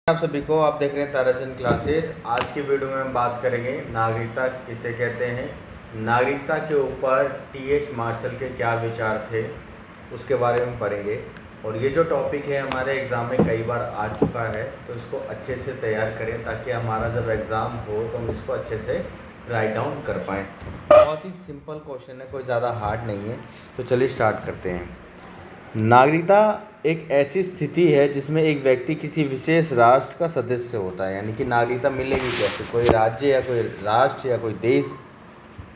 आप सभी को, आप देख रहे हैं ताराचंद क्लासेस। आज की वीडियो में हम बात करेंगे नागरिकता किसे कहते हैं। नागरिकता के ऊपर टी.एच. मार्शल के क्या विचार थे उसके बारे में पढ़ेंगे। और ये जो टॉपिक है हमारे एग्ज़ाम में कई बार आ चुका है, तो इसको अच्छे से तैयार करें ताकि हमारा जब एग्ज़ाम हो तो हम इसको अच्छे से राइट डाउन कर पाएँ। बहुत ही सिंपल क्वेश्चन है, कोई ज़्यादा हार्ड नहीं है। तो चलिए स्टार्ट करते हैं। नागरिकता एक ऐसी स्थिति है जिसमें एक व्यक्ति किसी विशेष राष्ट्र का सदस्य होता है। यानी कि नागरिकता मिलेगी कैसे? कोई राज्य या कोई राष्ट्र या कोई देश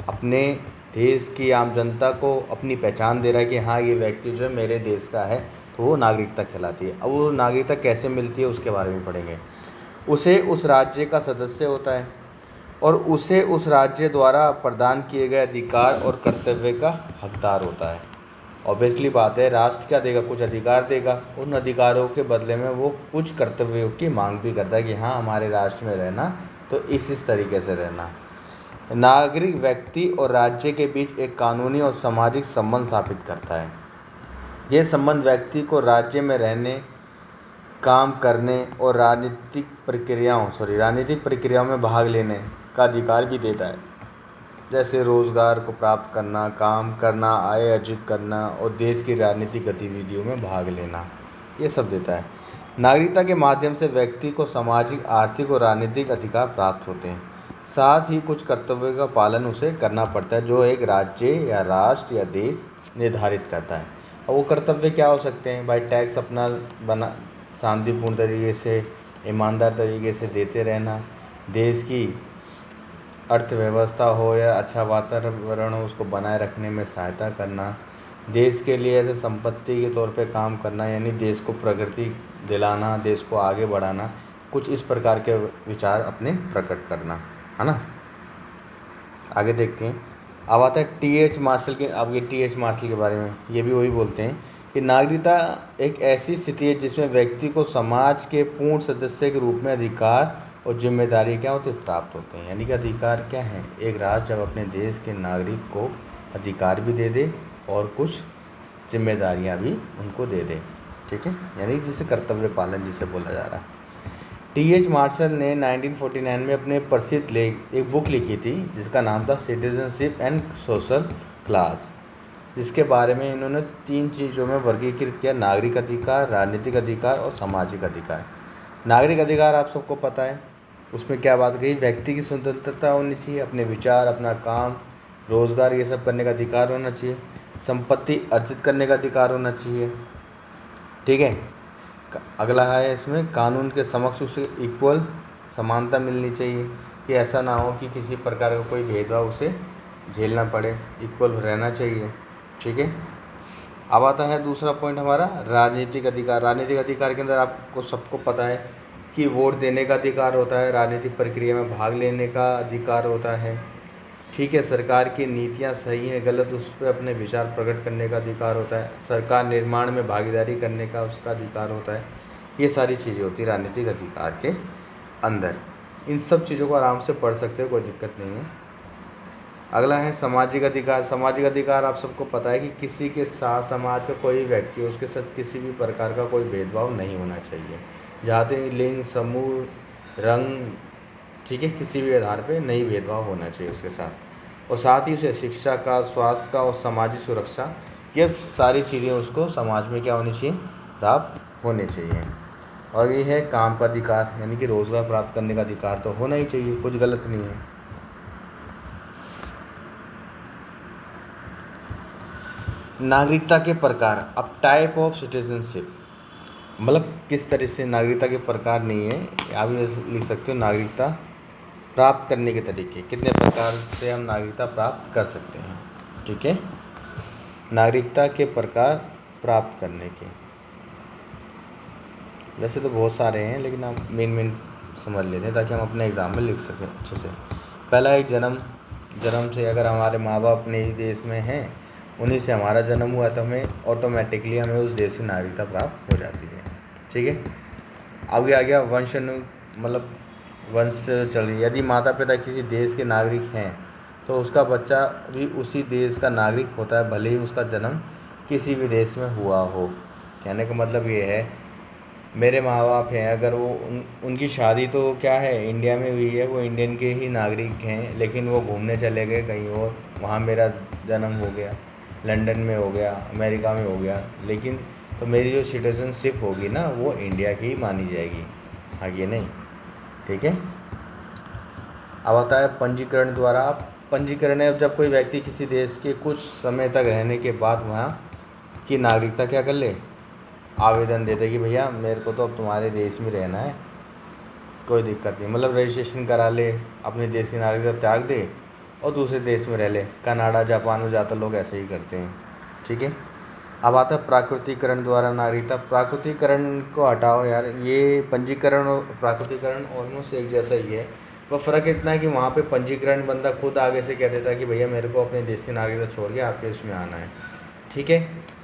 अपने देश की आम जनता को अपनी पहचान दे रहा है कि हाँ, ये व्यक्ति जो है मेरे देश का है, तो वो नागरिकता कहलाती है। अब वो नागरिकता कैसे मिलती है उसके बारे में पढ़ेंगे। उसे उस राज्य का सदस्य होता है और उसे उस राज्य द्वारा प्रदान किए गए अधिकार और कर्तव्य का हकदार होता है। ऑब्वियसली बात है, राष्ट्र क्या देगा? कुछ अधिकार देगा। उन अधिकारों के बदले में वो कुछ कर्तव्यों की मांग भी करता है कि हाँ, हमारे राष्ट्र में रहना तो इस तरीके से रहना। नागरिक व्यक्ति और राज्य के बीच एक कानूनी और सामाजिक संबंध स्थापित करता है। यह संबंध व्यक्ति को राज्य में रहने, काम करने और राजनीतिक प्रक्रियाओं में भाग लेने का अधिकार भी देता है, जैसे रोज़गार को प्राप्त करना, काम करना, आय अर्जित करना और देश की राजनीतिक गतिविधियों में भाग लेना, ये सब देता है। नागरिकता के माध्यम से व्यक्ति को सामाजिक, आर्थिक और राजनीतिक अधिकार प्राप्त होते हैं। साथ ही कुछ कर्तव्यों का पालन उसे करना पड़ता है जो एक राज्य या राष्ट्र या देश निर्धारित करता है। और वो कर्तव्य क्या हो सकते हैं भाई? टैक्स अपना शांतिपूर्ण तरीके से, ईमानदार तरीके से देते रहना, देश की अर्थव्यवस्था हो या अच्छा वातावरण हो उसको बनाए रखने में सहायता करना, देश के लिए ऐसे संपत्ति के तौर पे काम करना, यानी देश को प्रगति दिलाना, देश को आगे बढ़ाना, कुछ इस प्रकार के विचार अपने प्रकट करना, है ना। आगे देखते हैं। अब आता है टी.एच. मार्शल के। अब ये टी.एच. मार्शल के बारे में ये भी वही बोलते हैं कि नागरिकता एक ऐसी स्थिति है जिसमें व्यक्ति को समाज के पूर्ण सदस्य के रूप में अधिकार और जिम्मेदारी क्या होती है? प्राप्त होते हैं। यानी कि अधिकार क्या है? एक राष्ट्र जब अपने देश के नागरिक को अधिकार भी दे दे और कुछ जिम्मेदारियां भी उनको दे दे, ठीक है, यानी जिसे कर्तव्य पालन जिसे बोला जा रहा है। टी.एच. मार्शल ने 1949 में अपने प्रसिद्ध लेख एक बुक लिखी थी जिसका नाम था सिटीजनशिप एंड सोशल क्लास, जिसके बारे में इन्होंने 3 चीज़ों में वर्गीकृत किया: नागरिक अधिकार, राजनीतिक अधिकार और सामाजिक अधिकार। नागरिक अधिकार आप सबको पता है, उसमें क्या बात कही? व्यक्ति की स्वतंत्रता होनी चाहिए, अपने विचार, अपना काम, रोज़गार ये सब करने का अधिकार होना चाहिए, संपत्ति अर्जित करने का अधिकार होना चाहिए, ठीक है। अगला है इसमें कानून के समक्ष उसे इक्वल समानता मिलनी चाहिए, कि ऐसा ना हो कि किसी प्रकार का कोई भेदभाव उसे झेलना पड़े, इक्वल रहना चाहिए, ठीक है। अब आता है दूसरा पॉइंट हमारा राजनीतिक अधिकार। राजनीतिक अधिकार के अंदर आपको सबको पता है कि वोट देने का अधिकार होता है, राजनीतिक प्रक्रिया में भाग लेने का अधिकार होता है, ठीक है। सरकार की नीतियां सही है गलत उस पर अपने विचार प्रकट करने का अधिकार होता है, सरकार निर्माण में भागीदारी करने का उसका अधिकार होता है। ये सारी चीज़ें होती है राजनीतिक अधिकार के अंदर। इन सब चीज़ों को आराम से पढ़ सकते हो, कोई दिक्कत नहीं है। अगला है सामाजिक अधिकार। सामाजिक अधिकार आप सबको पता है कि किसी के साथ समाज का कोई व्यक्ति हो उसके साथ किसी भी प्रकार का कोई भेदभाव नहीं होना चाहिए, जाति, लिंग, समूह, रंग, ठीक है, किसी भी आधार पे नहीं भेदभाव होना चाहिए उसके साथ। और साथ ही उसे शिक्षा का, स्वास्थ्य का और सामाजिक सुरक्षा, ये सारी चीज़ें उसको समाज में क्या होनी चाहिए? प्राप्त होने चाहिए। और ये है काम का अधिकार, यानी कि रोज़गार प्राप्त करने का अधिकार तो होना ही चाहिए, कुछ गलत नहीं है। नागरिकता के प्रकार। अब टाइप ऑफ सिटीजनशिप, मतलब किस तरह से नागरिकता के प्रकार नहीं है, आप ये लिख सकते हो नागरिकता प्राप्त करने के तरीके, कितने प्रकार से हम नागरिकता प्राप्त कर सकते हैं, ठीक है। नागरिकता के प्रकार प्राप्त करने के वैसे तो बहुत सारे हैं, लेकिन आप मेन समझ लेते हैं ताकि हम अपने एग्ज़ाम में लिख सकें अच्छे से। पहला है जन्म से, अगर हमारे माँ बाप अपने ही देश में हैं, उन्हीं से हमारा जन्म हुआ तो हमें ऑटोमेटिकली हमें उस देश की नागरिकता प्राप्त हो जाती है, ठीक है। आगे आ गया वंश, मतलब वंश चल रही है। यदि माता पिता किसी देश के नागरिक हैं तो उसका बच्चा भी उसी देश का नागरिक होता है, भले ही उसका जन्म किसी भी देश में हुआ हो। कहने का मतलब ये है, मेरे माँ बाप हैं, अगर वो उनकी शादी तो क्या है इंडिया में हुई है, वो इंडियन के ही नागरिक हैं, लेकिन वो घूमने चले गए कहीं और, वहाँ मेरा जन्म हो गया, लंदन में हो गया, अमेरिका में हो गया, लेकिन तो मेरी जो सिटीजनशिप होगी ना वो इंडिया की ही मानी जाएगी, आगे नहीं। ठीक है। अब आता है पंजीकरण द्वारा। पंजीकरण है जब कोई व्यक्ति किसी देश के कुछ समय तक रहने के बाद वहाँ की नागरिकता क्या कर ले, आवेदन देते कि भैया मेरे को तो अब तुम्हारे देश में रहना है, कोई दिक्कत नहीं, मतलब रजिस्ट्रेशन करा ले, अपने देश की नागरिकता त्याग दे और दूसरे देश में रह ले। कनाडा जापान में ज़्यादातर लोग ऐसे ही करते हैं। ठीक है। अब आता है प्राकृतिकरण द्वारा नागरिकता। प्राकृतिकरण को हटाओ यार, ये पंजीकरण और प्राकृतिकरण ऑलमोस्ट एक जैसा ही है। वह फ़र्क इतना है कि वहाँ पे पंजीकरण बंदा खुद आगे से कह देता है कि भैया मेरे को अपने देश की नागरिकता छोड़ के आपके इसमें आना है। ठीक है।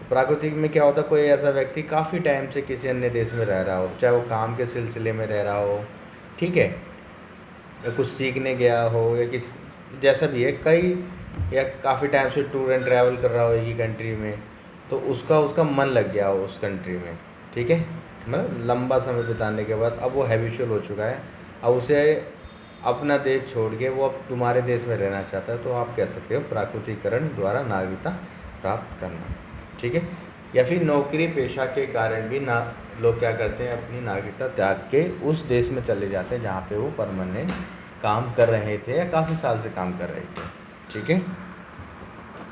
प्राकृतिक में क्या होता है, कोई ऐसा व्यक्ति काफ़ी टाइम से किसी अन्य देश में रह रहा हो, चाहे वो काम के सिलसिले में रह रहा हो, ठीक है, या कुछ सीखने गया हो, या किस जैसा भी है, कई या काफ़ी टाइम से टूर एंड ट्रैवल कर रहा हो एक ही कंट्री में, तो उसका मन लग गया हो उस कंट्री में। ठीक है। मतलब लंबा समय बिताने के बाद अब वो हैबिचुअल हो चुका है, अब उसे अपना देश छोड़ के वो अब तुम्हारे देश में रहना चाहता है, तो आप कह सकते हो प्राकृतिकरण द्वारा नागरिकता प्राप्त करना। ठीक है। या फिर नौकरी पेशा के कारण भी ना लोग क्या करते हैं, अपनी नागरिकता त्याग के उस देश में चले जाते हैं जहाँ पे वो परमानेंट काम कर रहे थे या काफ़ी साल से काम कर रहे थे। ठीक है।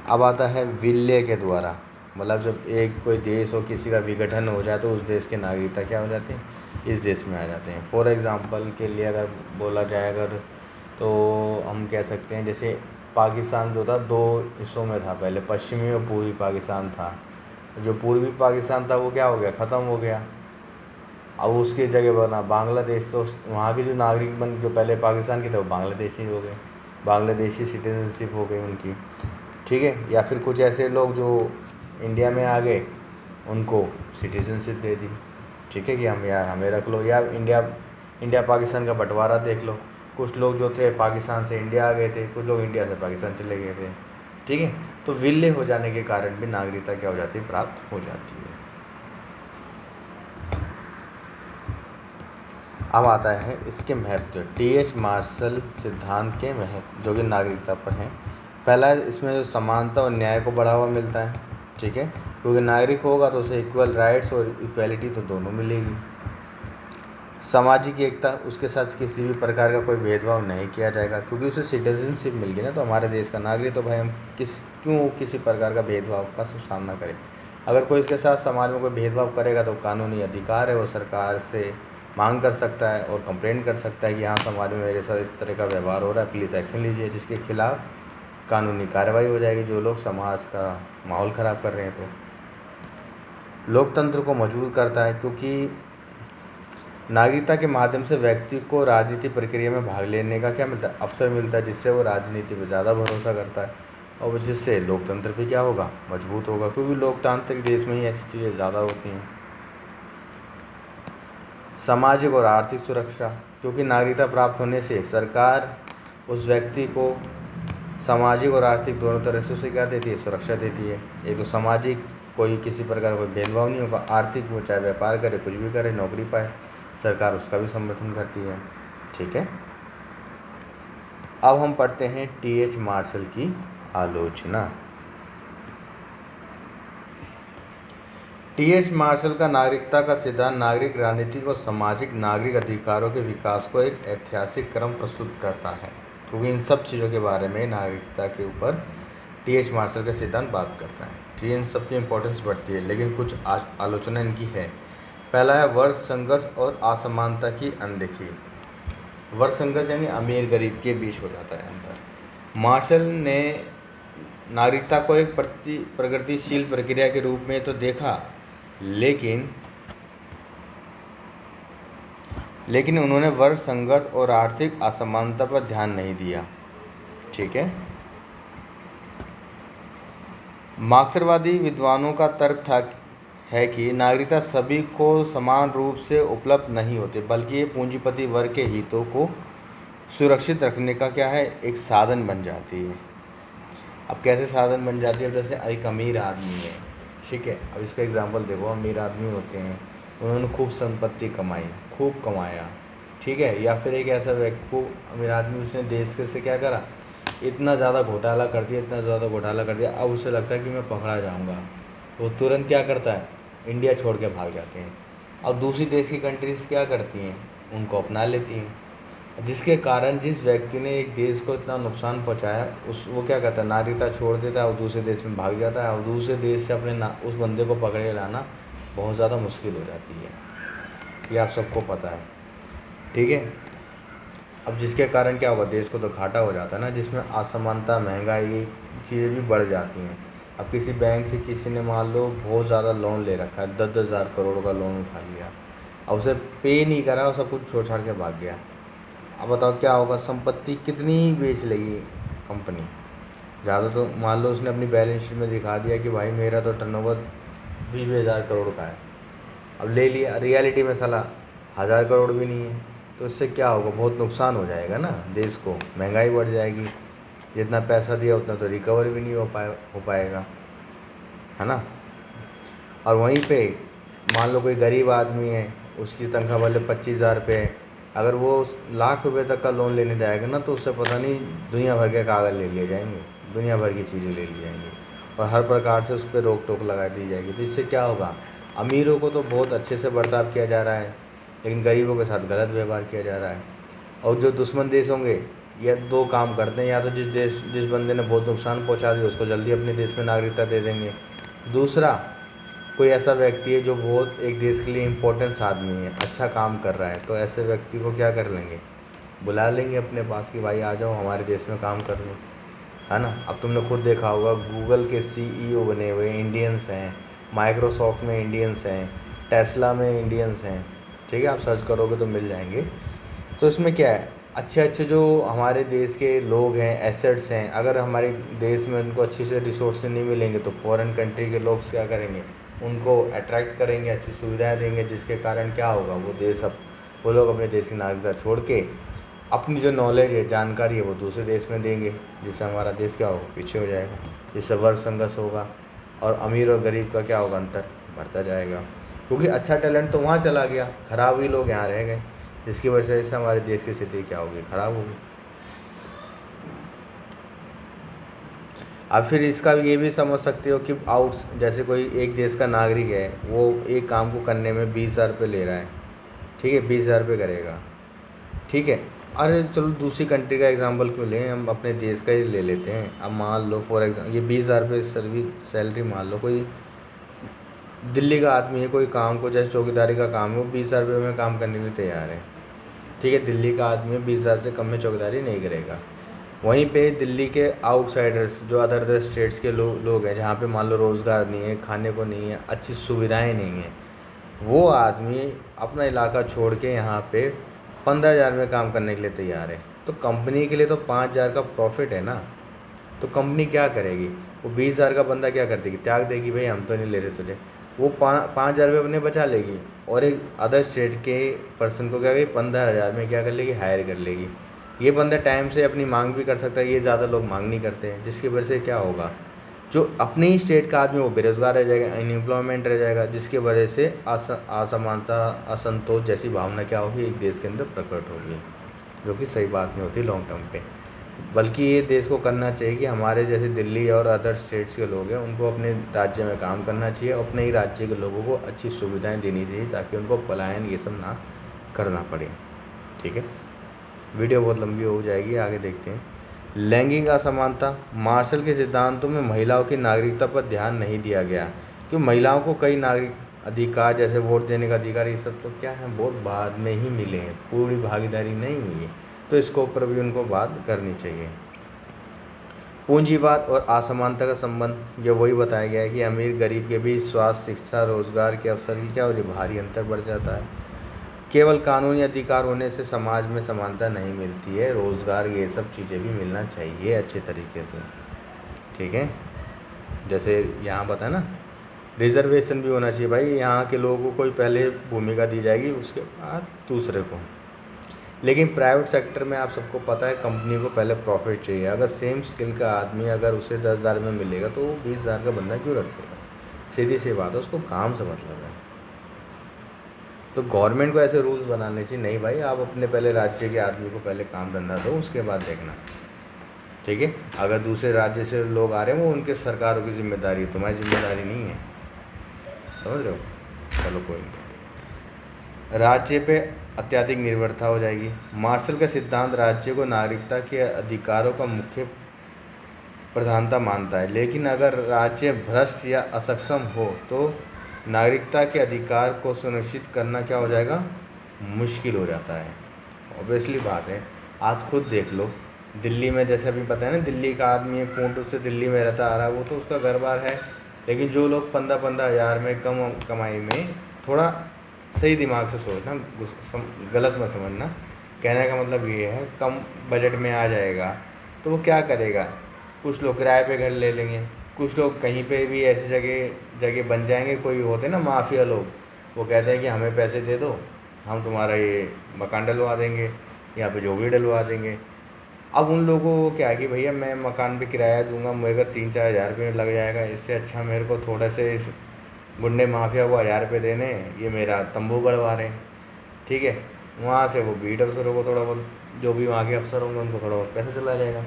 अब आता है विलय के द्वारा, मतलब जब एक कोई देश हो किसी का विघटन हो जाए तो उस देश की नागरिकता क्या हो जाती है, इस देश में आ जाते हैं। फॉर एग्ज़ाम्पल के लिए अगर बोला जाए अगर, तो हम कह सकते हैं जैसे पाकिस्तान जो था दो हिस्सों में था पहले, पश्चिमी और पूर्वी पाकिस्तान था। जो पूर्वी पाकिस्तान था वो क्या हो गया, ख़त्म हो गया। अब उसकी जगह बना बांग्लादेश, तो वहाँ के जो नागरिक बन जो पहले पाकिस्तान के थे वो बांग्लादेशी हो गए, बांग्लादेशी सिटीजनशिप हो गई उनकी। ठीक है। या फिर कुछ ऐसे लोग जो इंडिया में आ गए उनको सिटीजनशिप दे दी। ठीक है कि हम यार हमें रख लो, या इंडिया पाकिस्तान का बंटवारा देख लो, कुछ लोग जो थे पाकिस्तान से इंडिया आ गए थे, कुछ लोग इंडिया से पाकिस्तान चले गए थे। ठीक है। तो विलय हो जाने के कारण भी नागरिकता क्या हो जाती है, प्राप्त हो जाती है। अब आता है इसके महत्व, टी.एच. मार्शल सिद्धांत के महत्व जो कि नागरिकता पर हैं। पहला है इसमें जो समानता और न्याय को बढ़ावा मिलता है। ठीक है। क्योंकि नागरिक होगा तो उसे इक्वल राइट्स और इक्वलिटी तो दोनों मिलेगी। सामाजिक एकता, उसके साथ किसी भी प्रकार का कोई भेदभाव नहीं किया जाएगा, क्योंकि उसे सिटीजनशिप मिल गई ना, तो हमारे देश का नागरिक, तो भाई हम क्यों किसी प्रकार का भेदभाव का सामना करें। अगर कोई इसके साथ समाज में कोई भेदभाव करेगा तो कानूनी अधिकार है, वो सरकार से मांग कर सकता है और कंप्लेंट कर सकता है कि हाँ समाज में मेरे साथ इस तरह का व्यवहार हो रहा है, प्लीज़ एक्शन लीजिए, जिसके खिलाफ़ कानूनी कार्रवाई हो जाएगी जो लोग समाज का माहौल ख़राब कर रहे हैं। तो लोकतंत्र को मजबूत करता है, क्योंकि नागरिकता के माध्यम से व्यक्ति को राजनीति प्रक्रिया में भाग लेने का क्या मिलता है, अवसर मिलता है, जिससे वो राजनीति पर ज़्यादा भरोसा करता है और जिससे लोकतंत्र भी क्या होगा, मजबूत होगा, क्योंकि लोकतांत्रिक देश में ही ऐसी चीज़ें ज़्यादा होती हैं। सामाजिक और आर्थिक सुरक्षा, क्योंकि नागरिकता प्राप्त होने से सरकार उस व्यक्ति को सामाजिक और आर्थिक दोनों तरह से उसे क्या देती है, सुरक्षा देती है। एक तो सामाजिक, कोई किसी प्रकार कोई भेदभाव नहीं होगा, आर्थिक वो चाहे व्यापार करे, कुछ भी करे, नौकरी पाए, सरकार उसका भी समर्थन करती है। ठीक है। अब हम पढ़ते हैं टी.एच. मार्शल की आलोचना। टी.एच. मार्शल का नागरिकता का सिद्धांत नागरिक राजनीतिक और सामाजिक नागरिक अधिकारों के विकास को एक ऐतिहासिक क्रम प्रस्तुत करता है, क्योंकि इन सब चीज़ों के बारे में नागरिकता के ऊपर टी.एच. मार्शल का सिद्धांत बात करता है। ठीक है। इन सब की इम्पोर्टेंस बढ़ती है, लेकिन कुछ आलोचना इनकी है। पहला है वर्ग संघर्ष और असमानता की अनदेखी। वर्ग संघर्ष यानी अमीर गरीब के बीच हो जाता है अंतर। मार्शल ने नागरिकता को एक प्रगतिशील प्रक्रिया के रूप में तो देखा, लेकिन उन्होंने वर्ग संघर्ष और आर्थिक असमानता पर ध्यान नहीं दिया। ठीक है। मार्क्सवादी विद्वानों का तर्क है कि नागरिकता सभी को समान रूप से उपलब्ध नहीं होती, बल्कि ये पूंजीपति वर्ग के हितों को सुरक्षित रखने का क्या है, एक साधन बन जाती है। अब कैसे साधन बन जाती है, जैसे एक अमीर आदमी है, ठीक है, अब इसका एग्जांपल देखो, अमीर आदमी होते हैं उन्होंने खूब संपत्ति कमाई, खूब कमाया, ठीक है। या फिर एक ऐसा व्यक्ति को अमीर आदमी, उसने देश के से क्या करा, इतना ज़्यादा घोटाला कर दिया, इतना ज़्यादा घोटाला कर दिया, अब उसे लगता है कि मैं पकड़ा जाऊंगा, वो तुरंत क्या करता है, इंडिया छोड़ के भाग जाते हैं। अब दूसरी देश की कंट्रीज़ क्या करती हैं, उनको अपना लेती हैं, जिसके कारण जिस व्यक्ति ने एक देश को इतना नुकसान पहुंचाया उस वो क्या करता है, नागरिकता छोड़ देता है और दूसरे देश में भाग जाता है, और दूसरे देश से अपने उस बंदे को पकड़े लाना बहुत ज़्यादा मुश्किल हो जाती है, ये आप सबको पता है, ठीक है। अब जिसके कारण क्या होगा, देश को तो घाटा हो जाता है ना, जिसमें असमानता, महंगाई, चीज़ें भी बढ़ जाती हैं। अब किसी बैंक से किसी ने मान लो बहुत ज़्यादा लोन ले रखा है, 10-10 हज़ार करोड़ का लोन उठा लिया, अब उसे पे नहीं करा और सब कुछ छोड़ छाड़ के भाग गया। अब बताओ क्या होगा, संपत्ति कितनी बेच लेगी कंपनी, ज़्यादा तो मान लो उसने अपनी बैलेंस शीट में दिखा दिया कि भाई मेरा तो टर्नओवर 20,000 करोड़ का है, अब ले लिया, रियलिटी में साला 1,000 करोड़ भी नहीं है, तो इससे क्या होगा, बहुत नुकसान हो जाएगा ना देश को, महंगाई बढ़ जाएगी, जितना पैसा दिया उतना तो रिकवर भी नहीं हो पाएगा, है ना। और वहीं पे मान लो कोई गरीब आदमी है, उसकी तनख्वाह वाले 25,000 रुपये है, अगर वो लाख रुपए तक का लोन लेने जाएगा ना, तो उससे पता नहीं दुनिया भर के कागज़ ले लिए जाएंगे, दुनिया भर की चीज़ें ले ली जाएंगी, और हर प्रकार से उस पर रोक टोक लगा दी जाएगी। तो इससे क्या होगा, अमीरों को तो बहुत अच्छे से बर्ताव किया जा रहा है, लेकिन गरीबों के साथ गलत व्यवहार किया जा रहा है। और जो दुश्मन देश होंगे, ये दो काम करते हैं, या तो जिस बंदे ने बहुत नुकसान पहुंचा दिया उसको जल्दी अपने देश में नागरिकता दे देंगे, दूसरा कोई ऐसा व्यक्ति है जो बहुत एक देश के लिए इम्पोर्टेंस आदमी है, अच्छा काम कर रहा है, तो ऐसे व्यक्ति को क्या कर लेंगे, बुला लेंगे अपने पास कि भाई आ जाओ हमारे देश में काम कर लो, है ना। अब तुमने खुद देखा होगा, गूगल के CEO बने हुए इंडियंस हैं, माइक्रोसॉफ्ट में इंडियंस हैं, टेस्ला में इंडियंस हैं, ठीक है, आप सर्च करोगे तो मिल जाएंगे। तो इसमें क्या है, अच्छे अच्छे जो हमारे देश के लोग हैं, एसेट्स हैं, अगर हमारे देश में उनको अच्छी से रिसोर्स नहीं मिलेंगे तो फॉरेन कंट्री के लोग क्या करेंगे, उनको अट्रैक्ट करेंगे, अच्छी सुविधाएं देंगे, जिसके कारण क्या होगा, वो लोग अपने देश की नागरिकता छोड़ के अपनी जो नॉलेज है, जानकारी है, वो दूसरे देश में देंगे, जिससे हमारा देश क्या होगा, पीछे हो जाएगा, जिससे वर्ग संघर्ष होगा, और अमीर और गरीब का क्या होगा, अंतर बढ़ता जाएगा, क्योंकि अच्छा टैलेंट तो वहाँ चला गया, खराब ही लोग यहाँ रह गए, जिसकी वजह से हमारे देश की स्थिति क्या होगी, ख़राब होगी। अब फिर इसका ये भी समझ सकते हो कि जैसे कोई एक देश का नागरिक है, वो एक काम को करने में 20,000 रुपये ले रहा है, ठीक है, 20,000 रुपये करेगा, ठीक है। अरे चलो दूसरी कंट्री का एग्जांपल क्यों लें, हम अपने देश का ही ले लेते हैं। अब मान लो फॉर एग्जाम्पल ये 20,000 रुपये सर्विस सैलरी, मान लो कोई दिल्ली का आदमी है, कोई काम को जैसे चौकीदारी का काम है, वो 20,000 रुपये में काम करने के लिए तैयार है, ठीक है। दिल्ली का आदमी 20,000 से कम में चौकीदारी नहीं करेगा। वहीं पे दिल्ली के आउटसाइडर्स जो अदर स्टेट्स के लोग हैं, जहाँ पे मान लो रोज़गार नहीं है, खाने को नहीं है, अच्छी सुविधाएं नहीं हैं, वो आदमी अपना इलाका छोड़ के यहाँ पे 15,000 में काम करने के लिए तैयार है। तो कंपनी के लिए तो 5,000 का प्रॉफिट है ना, तो कंपनी क्या करेगी, वो 20,000 का बंदा क्या कर देगी, त्याग देगी, भाई हम तो नहीं ले रहे तुझे, वो 5,000 रुपये अपने बचा लेगी, और एक अदर स्टेट के पर्सन को क्या करेगी, 15,000 में क्या कर लेगी, हायर कर लेगी। ये बंदा टाइम से अपनी मांग भी कर सकता है, ये ज़्यादा लोग मांग नहीं करते हैं, जिसकी वजह से क्या होगा, जो अपने ही स्टेट का आदमी वो बेरोज़गार रह जाएगा, अनएम्प्लॉयमेंट रह जाएगा, जिसकी वजह से असमानता, असंतोष जैसी भावना क्या होगी, एक देश के अंदर प्रकट होगी, जो कि सही बात नहीं होती लॉन्ग टर्म पे। बल्कि ये देश को करना चाहिए कि हमारे जैसे दिल्ली और अदर स्टेट्स के लोग हैं, उनको अपने राज्य में काम करना चाहिए, अपने ही राज्य के लोगों को अच्छी सुविधाएं देनी चाहिए, ताकि उनको पलायन ये सब ना करना पड़े, ठीक है। वीडियो बहुत लंबी हो जाएगी, आगे देखते हैं। लैंगिक असमानता, मार्शल के सिद्धांतों में महिलाओं की नागरिकता पर ध्यान नहीं दिया गया, क्योंकि महिलाओं को कई नागरिक अधिकार जैसे वोट देने का अधिकार, ये सब तो क्या है, बहुत बाद में ही मिले हैं, पूरी भागीदारी नहीं हुई है, तो इसको ऊपर भी उनको बात करनी चाहिए। पूंजीवाद और असमानता का संबंध, ये वही बताया गया है कि अमीर गरीब के बीच स्वास्थ्य, शिक्षा, रोजगार के अवसर की क्या हो रही, भारी अंतर बढ़ जाता है। केवल कानूनी अधिकार होने से समाज में समानता नहीं मिलती है, रोज़गार ये सब चीज़ें भी मिलना चाहिए अच्छे तरीके से, ठीक है। जैसे यहाँ बताया ना, रिजर्वेशन भी होना चाहिए, भाई यहाँ के लोगों को कोई पहले भूमिका दी जाएगी, उसके बाद दूसरे को। लेकिन प्राइवेट सेक्टर में आप सबको पता है, कंपनी को पहले प्रॉफिट चाहिए। अगर सेम स्किल का आदमी अगर उसे 10,000 में मिलेगा तो वो 20,000 का बंदा क्यों रखेगा, सीधी सी बात है, उसको काम से मतलब है। तो गवर्नमेंट को ऐसे रूल्स बनाने चाहिए, नहीं भाई आप अपने पहले राज्य के आदमी को पहले काम धंधा दो, उसके बाद देखना, ठीक है। अगर दूसरे राज्य से लोग आ रहे हैं वो उनके सरकारों की जिम्मेदारी है, तुम्हारी जिम्मेदारी नहीं है, समझ रहे हो। चलो कोई नहीं। राज्य पे अत्यधिक निर्भरता हो जाएगी। मार्शल का सिद्धांत राज्य को नागरिकता के अधिकारों का मुख्य प्रधानता मानता है, लेकिन अगर राज्य भ्रष्ट या असक्षम हो तो नागरिकता के अधिकार को सुनिश्चित करना क्या हो जाएगा, मुश्किल हो जाता है। ऑब्वियसली बात है, आज खुद देख लो, दिल्ली में जैसे अभी पता है ना, दिल्ली का आदमी है, पूर्ण से दिल्ली में रहता आ रहा है, वो तो उसका घर बार है, लेकिन जो लोग 15-15 हज़ार में कम कमाई में, थोड़ा सही दिमाग से सोचना, गलत मत समझना, कहने का मतलब ये है कम बजट में आ जाएगा तो वो क्या करेगा, कुछ लोग किराए पे घर ले लेंगे, कुछ लोग कहीं पे भी ऐसी जगह जगह बन जाएंगे, कोई होते ना माफिया लोग, वो कहते हैं कि हमें पैसे दे दो, हम तुम्हारा ये मकान डलवा देंगे, यहाँ पे जो भी डलवा देंगे। अब उन लोगों को क्या है कि भैया मैं मकान पे किराया दूंगा, मुझे अगर 3-4 हज़ार रुपये लग जाएगा, इससे अच्छा मेरे को थोड़े से इस गुंडे माफिया को 1000 रुपये देने, ये मेरा तंबू गड़वा रहे हैं, ठीक है। वहाँ से वो बीट अफसरों को थोड़ा बहुत, जो भी वहाँ के अफसर होंगे उनको थोड़ा बहुत पैसा चला जाएगा,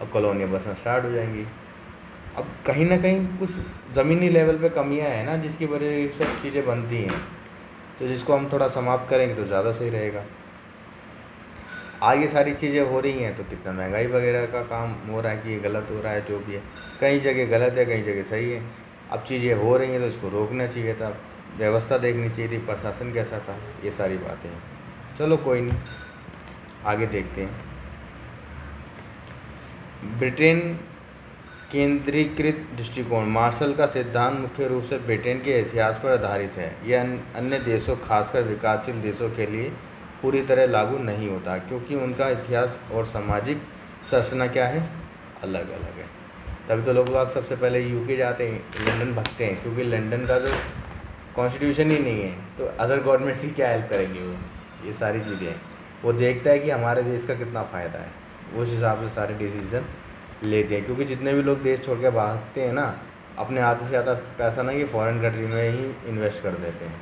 अब कॉलोनियाँ बसना स्टार्ट हो जाएंगी। अब कहीं ना कहीं कुछ ज़मीनी लेवल पे कमियां हैं ना, जिसकी वजह से ये सब चीज़ें बनती हैं, तो जिसको हम थोड़ा समाप्त करेंगे तो ज़्यादा सही रहेगा। आज ये सारी चीज़ें हो रही हैं तो कितना महंगाई वगैरह का काम हो रहा है कि ये गलत हो रहा है, जो भी है, कई जगह गलत है, कई जगह सही है। अब चीज़ें हो रही हैं तो इसको रोकना चाहिए था, व्यवस्था देखनी चाहिए थी, प्रशासन कैसा था, ये सारी बातें हैं। चलो कोई नहीं, आगे देखते हैं। ब्रिटेन केंद्रीकृत दृष्टिकोण। मार्शल का सिद्धांत मुख्य रूप से ब्रिटेन के इतिहास पर आधारित है। यह अन्य देशों, खासकर विकासशील देशों के लिए पूरी तरह लागू नहीं होता, क्योंकि उनका इतिहास और सामाजिक संरचना क्या है, अलग अलग है। तभी तो लोग सबसे पहले यूके जाते हैं, लंदन भागते हैं, क्योंकि लंदन का जो कॉन्स्टिट्यूशन ही नहीं है, तो अदर गवर्नमेंट्स की क्या हेल्प करेंगे वो, ये सारी चीज़ें हैं। वो देखता है कि हमारे देश का कितना फ़ायदा है, उस हिसाब से सारे डिसीज़न लेते हैं। क्योंकि जितने भी लोग देश छोड़ के भागते हैं ना, अपने आधे से ज़्यादा पैसा ना ये फॉरेन कंट्री में ही इन्वेस्ट कर देते हैं,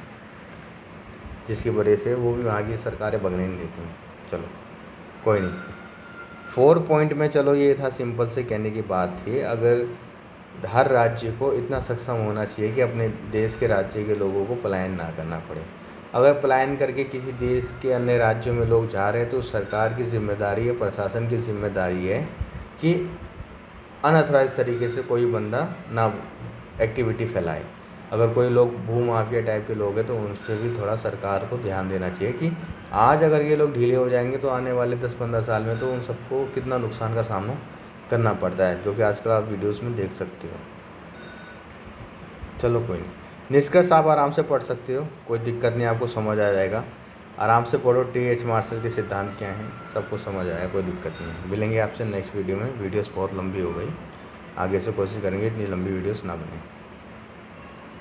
जिसकी वजह से वो भी वहाँ की सरकारें भगने नहीं देती हैं। चलो कोई नहीं, 4 पॉइंट में, चलो ये था, सिंपल से कहने की बात थी। अगर हर राज्य को इतना सक्षम होना चाहिए कि अपने देश के राज्य के लोगों को पलायन ना करना पड़े। अगर पलायन करके किसी देश के अन्य राज्यों में लोग जा रहे हैं तो सरकार की जिम्मेदारी है, प्रशासन की जिम्मेदारी है कि अनऑथराइज तरीके से कोई बंदा ना एक्टिविटी फैलाए। अगर कोई लोग भू माफिया टाइप के लोग हैं तो उन पर भी थोड़ा सरकार को ध्यान देना चाहिए कि आज अगर ये लोग ढीले हो जाएंगे तो आने वाले 10-15 साल में तो उन सबको कितना नुकसान का सामना करना पड़ता है, जो कि आजकल आप वीडियोस में देख सकते हो। चलो कोई नहीं, निष्कर्ष आप आराम से पढ़ सकते हो, कोई दिक्कत नहीं, आपको समझ आ जाएगा। आराम से पढ़ो, टी.एच. मार्शल के सिद्धांत क्या हैं, सबको समझ आया, कोई दिक्कत नहीं है। मिलेंगे आपसे नेक्स्ट वीडियो में। वीडियोस बहुत लंबी हो गई, आगे से कोशिश करेंगे इतनी लंबी वीडियोस ना बने।